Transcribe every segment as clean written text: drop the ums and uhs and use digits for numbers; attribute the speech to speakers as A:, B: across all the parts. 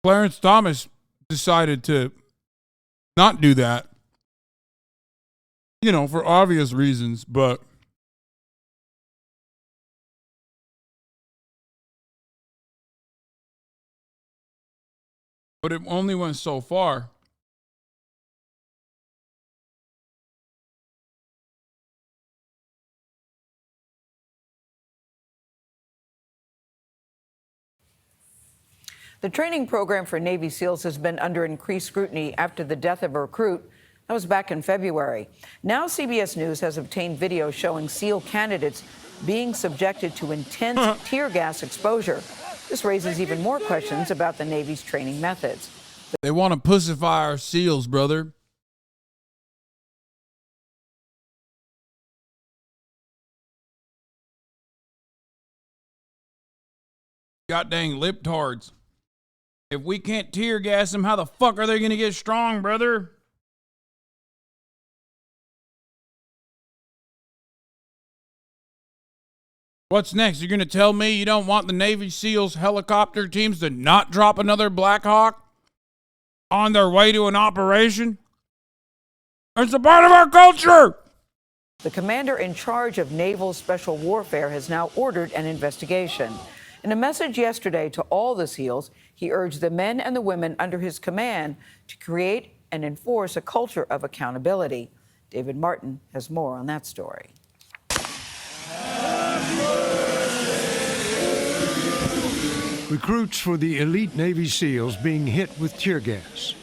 A: Clarence Thomas decided to not do that, for obvious reasons, but it only went so far.
B: The training program for Navy SEALs has been under increased scrutiny after the death of a recruit. That was back in February. Now CBS News has obtained video showing SEAL candidates being subjected to intense tear gas exposure. This raises even more questions about the Navy's training methods.
A: They want to pussify our SEALs, brother. God dang liptards. If we can't tear gas them, how the fuck are they going to get strong, brother? What's next? You're going to tell me you don't want the Navy SEALs helicopter teams to not drop another Black Hawk on their way to an operation? It's a part of our culture.
B: The commander in charge of Naval Special Warfare has now ordered an investigation. In a message yesterday to all the SEALs, he urged the men and the women under his command to create and enforce a culture of accountability. David Martin has more on that story.
C: Recruits for the elite Navy SEALs being hit with tear gas.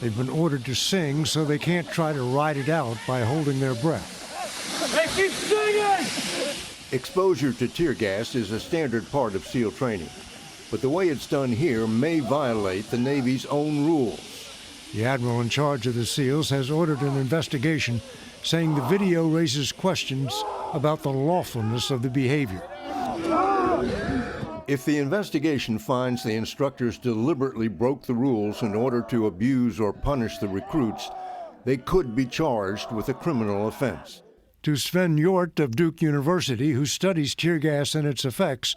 C: They've been ordered to sing so they can't try to ride it out by holding their breath.
D: Hey, keep singing!
E: Exposure to tear gas is a standard part of SEAL training, but the way it's done here may violate the Navy's own rules.
C: The admiral in charge of the SEALs has ordered an investigation, saying the video raises questions about the lawfulness of the behavior.
E: If the investigation finds the instructors deliberately broke the rules in order to abuse or punish the recruits, they could be charged with a criminal offense.
C: To Sven Hjort of Duke University, who studies tear gas and its effects,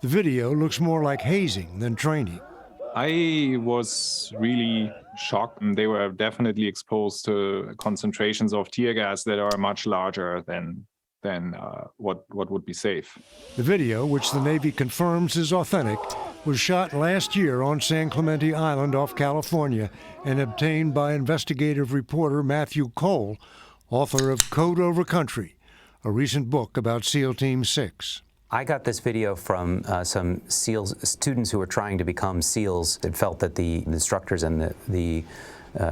C: the video looks more like hazing than training.
F: I was really shocked. They were definitely exposed to concentrations of tear gas that are much larger than what would be safe.
C: The video, which the Navy confirms is authentic, was shot last year on San Clemente Island off California and obtained by investigative reporter Matthew Cole, author of Code Over Country, a recent book about SEAL Team 6.
G: I got this video from some SEALs students who were trying to become SEALs that felt that the instructors and the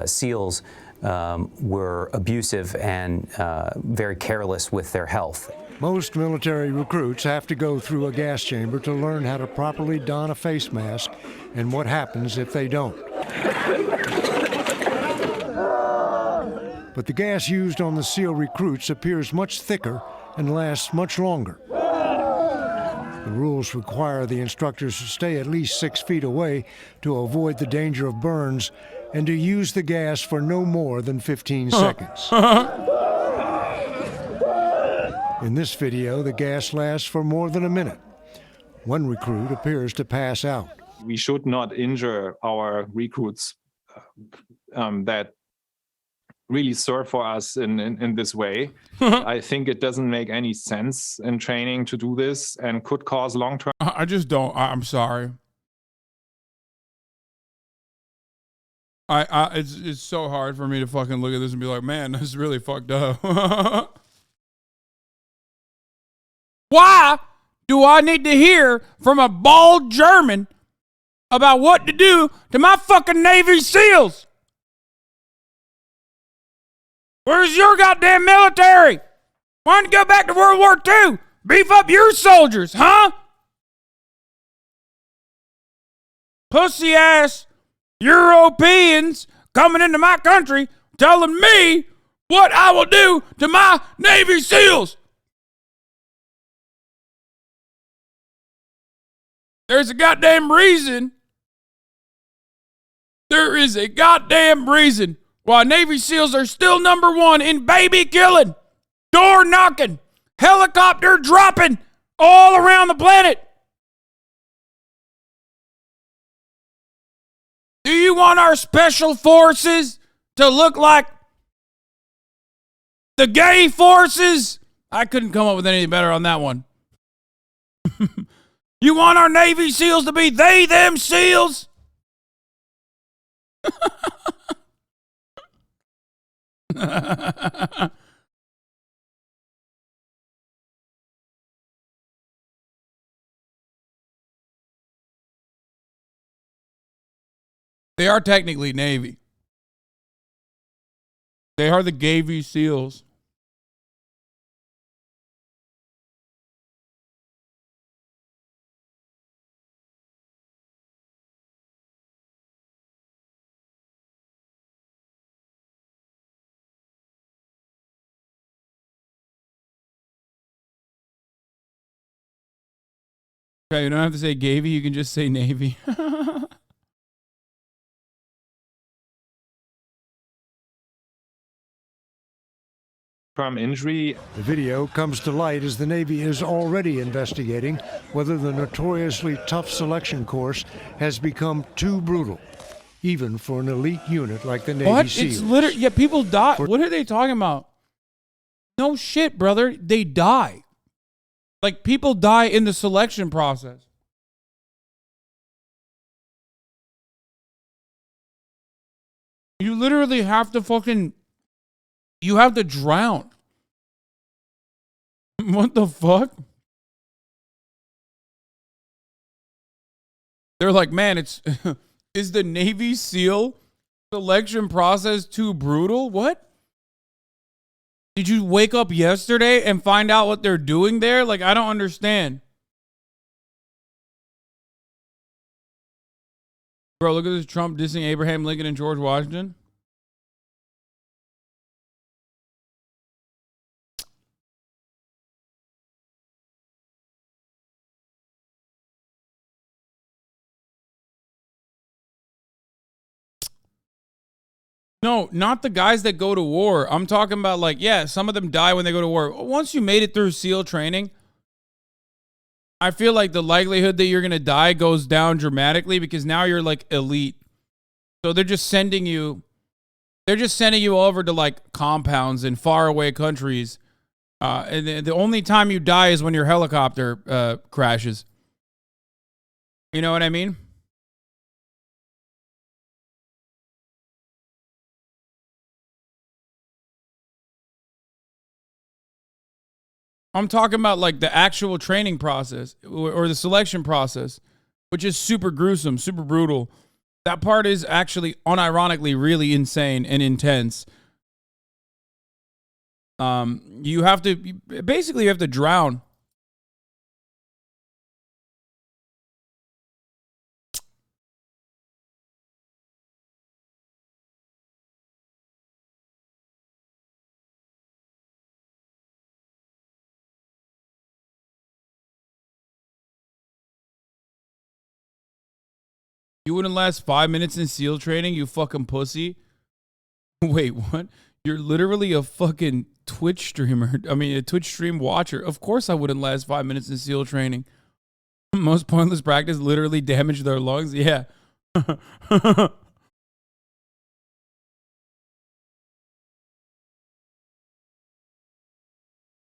G: SEALs were abusive and very careless with their health.
C: Most military recruits have to go through a gas chamber to learn how to properly don a face mask and what happens if they don't. But the gas used on the SEAL recruits appears much thicker and lasts much longer. The rules require the instructors to stay at least 6 feet away to avoid the danger of burns and to use the gas for no more than 15 seconds. In this video, the gas lasts for more than a minute. One recruit appears to pass out.
F: We should not injure our recruits that really serve for us in this way. I think it doesn't make any sense in training to do this and could cause long-term.
A: I just don't. I'm sorry. It's so hard for me to fucking look at this and be like, man, this is really fucked up. Why do I need to hear from a bald German about what to do to my fucking Navy SEALs? Where's your goddamn military? Why don't you go back to World War II? Beef up your soldiers, huh? Pussy ass Europeans coming into my country telling me what I will do to my Navy SEALs. There's a goddamn reason. There is a goddamn reason why Navy SEALs are still number one in baby killing, door knocking, helicopter dropping all around the planet. want our special forces to look like the gay forces? I couldn't come up with anything better on that one. You want our Navy SEALs to be they, them SEALs? They are technically Navy. They are the Navy SEALs. Okay, you don't have to say Gavy, you can just say Navy.
F: From injury.
C: The video comes to light as the Navy is already investigating whether the notoriously tough selection course has become too brutal, even for an elite unit like the Navy
A: What?
C: SEALs.
A: It's literally, yeah, people die. What are they talking about? No shit, brother. They die. Like, people die in the selection process. You literally have to fucking, you have to drown. What the fuck? They're like, man, it's, is the Navy SEAL selection process too brutal? What? Did you wake up yesterday and find out what they're doing there? Like, I don't understand. Bro, look at this Trump dissing Abraham Lincoln and George Washington. No, not the guys that go to war. I'm talking about, like, yeah, some of them die when they go to war. Once you made it through SEAL training, I feel like the likelihood that you're going to die goes down dramatically because now you're, like, elite. So they're just sending you over to, like, compounds in faraway countries. And the only time you die is when your helicopter crashes. You know what I mean? I'm talking about, like, the actual training process or the selection process, which is super gruesome, super brutal. That part is actually, unironically, really insane and intense. You have to, basically, you have to drown. You wouldn't last 5 minutes in SEAL training, you fucking pussy. Wait, what? You're literally a fucking Twitch streamer. I mean, a Twitch stream watcher. Of course I wouldn't last 5 minutes in SEAL training. Most pointless practice literally damaged their lungs. Yeah.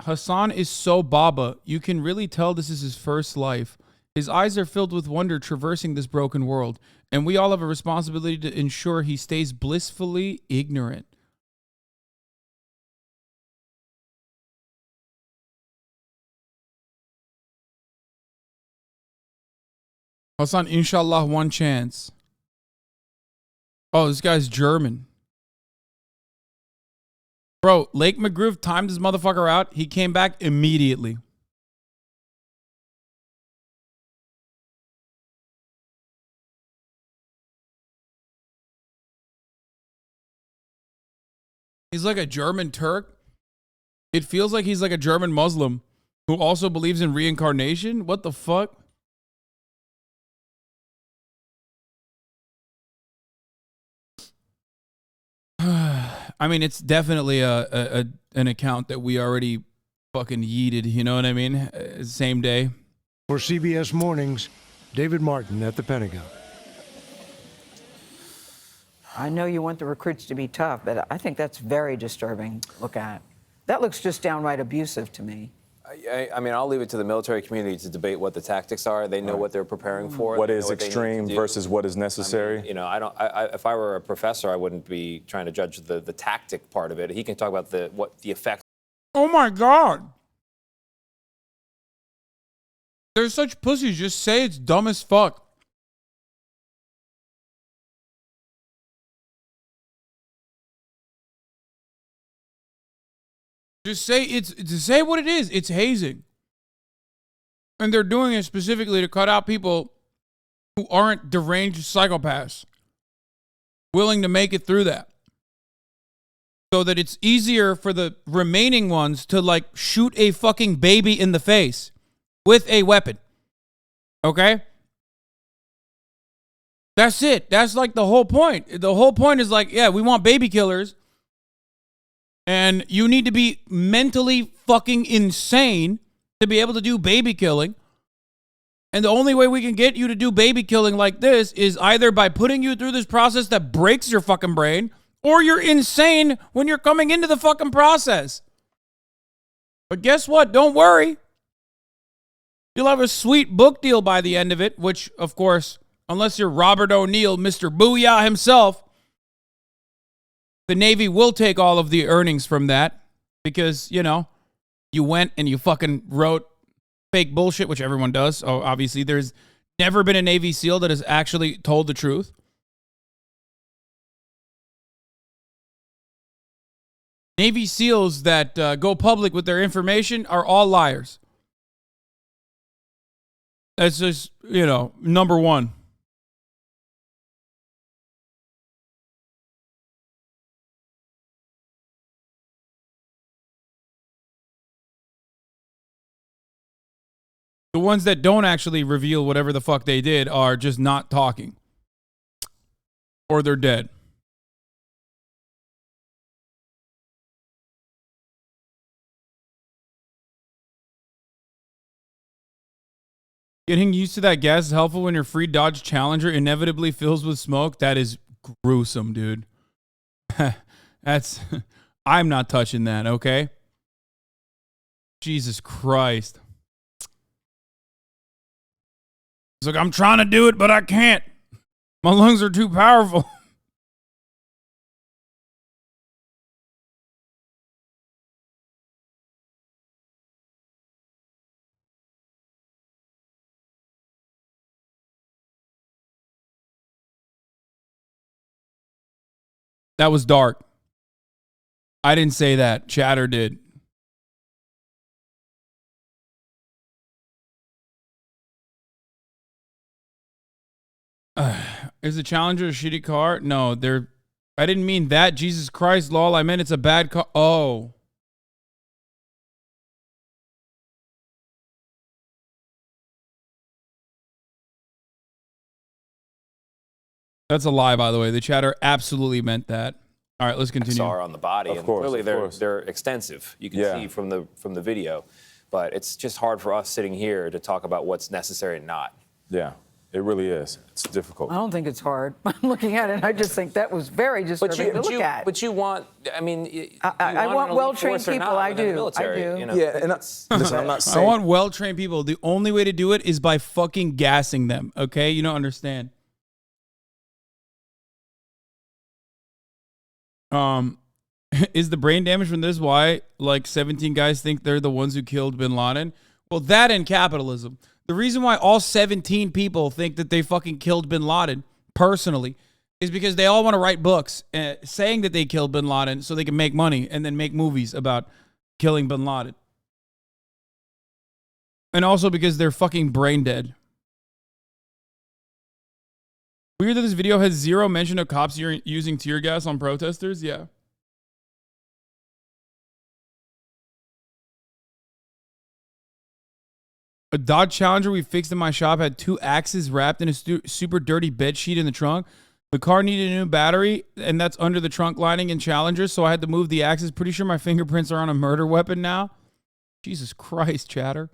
A: Hasan is so Baba. You can really tell this is his first life. His eyes are filled with wonder traversing this broken world, and we all have a responsibility to ensure he stays blissfully ignorant. Hasan, inshallah, one chance. Oh, this guy's German. Bro, Lake McGroove timed this motherfucker out. He came back immediately. He's like a German Turk. It feels like he's like a German Muslim who also believes in reincarnation. What the fuck? I mean, it's definitely an account that we already fucking yeeted. You know what I mean? Same day.
C: For CBS Mornings, David Martin at the Pentagon.
B: I know you want the recruits to be tough, but I think that's very disturbing to look at. That looks just downright abusive to me.
H: I mean, I'll leave it to the military community to debate what the tactics are. They know what they're preparing for.
I: What
H: They know
I: is
H: they need to
I: extreme
H: do.
I: versus what is necessary?
H: I mean, you know, if I were a professor, I wouldn't be trying to judge the tactic part of it. He can talk about what the effects.
A: Oh my God. They're such pussies. Just say it's dumb as fuck. Just say what it is. It's hazing. And they're doing it specifically to cut out people who aren't deranged psychopaths willing to make it through that. So that it's easier for the remaining ones to like shoot a fucking baby in the face with a weapon. Okay? That's it. That's like the whole point. The whole point is like, yeah, we want baby killers. And you need to be mentally fucking insane to be able to do baby killing. And the only way we can get you to do baby killing like this is either by putting you through this process that breaks your fucking brain, or you're insane when you're coming into the fucking process. But guess what? Don't worry. You'll have a sweet book deal by the end of it, which, of course, unless you're Robert O'Neill, Mr. Booyah himself, the Navy will take all of the earnings from that because, you know, you went and you fucking wrote fake bullshit, which everyone does. So obviously, there's never been a Navy SEAL that has actually told the truth. Navy SEALs that go public with their information are all liars. That's just, you know, number one. The ones that don't actually reveal whatever the fuck they did are just not talking. Or they're dead. Getting used to that gas is helpful when your free Dodge Challenger inevitably fills with smoke. That is gruesome, dude. I'm not touching that, okay? Jesus Christ. It's like, I'm trying to do it, but I can't. My lungs are too powerful. That was dark. I didn't say that. Chatter did. Is the Challenger a shitty car? No, I didn't mean that. Jesus Christ, lol. I meant it's a bad car. Oh. That's a lie, by the way. The chatter absolutely meant that. All right, let's continue.
H: Are on the body,
I: Of
H: and
I: course,
H: clearly
I: of course.
H: they're extensive. You can see from the video, but it's just hard for us sitting here to talk about what's necessary and not.
I: Yeah, it really is. It's difficult.
B: I don't think it's hard. I'm looking at it, and I just think that was very disturbing to look at.
H: But you want, I mean,
B: I want well-trained people. I do. I do.
H: You know,
I: Yeah, and listen, I'm not
A: I
I: saying.
A: want well-trained people. The only way to do it is by fucking gassing them, okay? You don't understand. Is the brain damage from this why like 17 guys think they're the ones who killed bin Laden? Well, that and capitalism. The reason why all 17 people think that they fucking killed bin Laden personally is because they all want to write books saying that they killed bin Laden so they can make money and then make movies about killing bin Laden. And also because they're fucking brain dead. Weird that this video has zero mention of cops using tear gas on protesters. Yeah. A Dodge Challenger we fixed in my shop had 2 axes wrapped in a super dirty bed sheet in the trunk. The car needed a new battery, and that's under the trunk lining in Challenger, so I had to move the axes. Pretty sure my fingerprints are on a murder weapon now. Jesus Christ, chatter.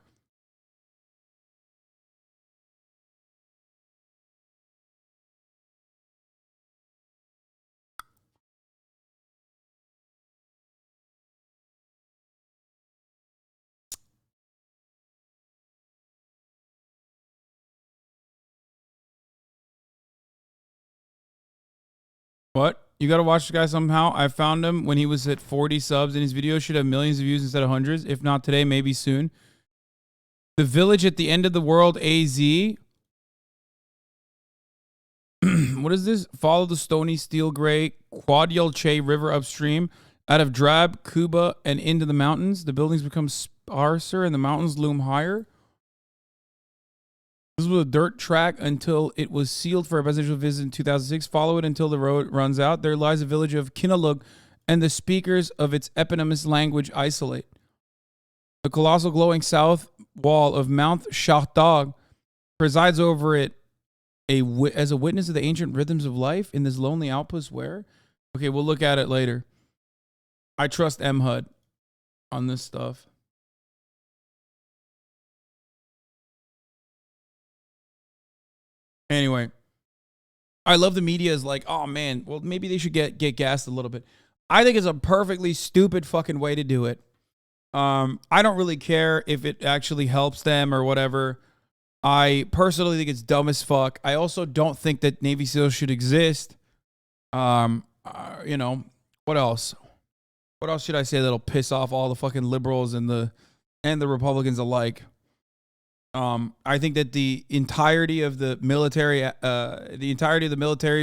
A: What? You gotta watch the guy somehow. I found him when he was at 40 subs, and his video should have millions of views instead of hundreds. If not today, maybe soon. The Village at the End of the World, AZ. What is this? Follow the stony steel gray Quadial Che River upstream. Out of Drab, Cuba, and into the mountains. The buildings become sparser and the mountains loom higher. This was a dirt track until it was sealed for a residential visit in 2006. Follow it until the road runs out. There lies a village of Kinalug, and the speakers of its eponymous language isolate. The colossal glowing south wall of Mount Shahdag presides over it as a witness of the ancient rhythms of life in this lonely outpost where... Okay, we'll look at it later. I trust MHUD on this stuff. Anyway, I love the media is like, oh man, well maybe they should get gassed a little bit. I think it's a perfectly stupid fucking way to do it. I don't really care if it actually helps them or whatever. I personally think it's dumb as fuck. I also don't think that Navy SEALs should exist. You know, what else? What else should I say that'll piss off all the fucking liberals and the Republicans alike? I think that the entirety of the military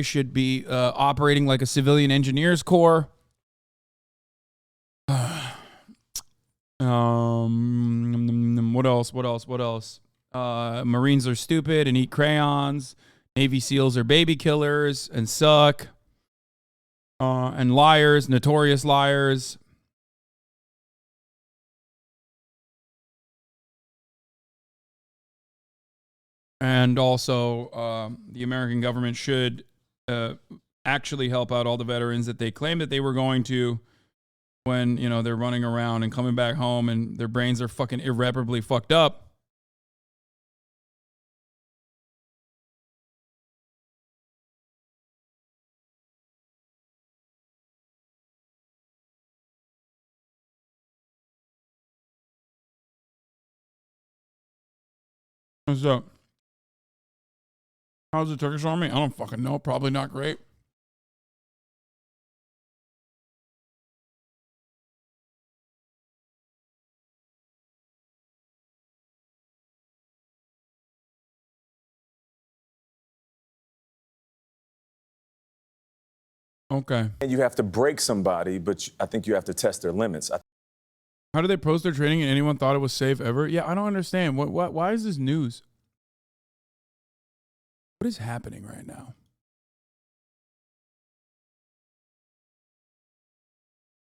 A: should be operating like a civilian engineers corps. What else? Marines are stupid and eat crayons. Navy SEALs are baby killers and suck. And liars, notorious liars. And also, the American government should actually help out all the veterans that they claim that they were going to when, you know, they're running around and coming back home and their brains are fucking irreparably fucked up. What's up? How's the Turkish army? I don't fucking know. Probably not great. Okay.
I: And you have to break somebody, but I think you have to test their limits.
A: How did they post their training and anyone thought it was safe ever? Yeah, I don't understand. Why is this news? What is happening right now?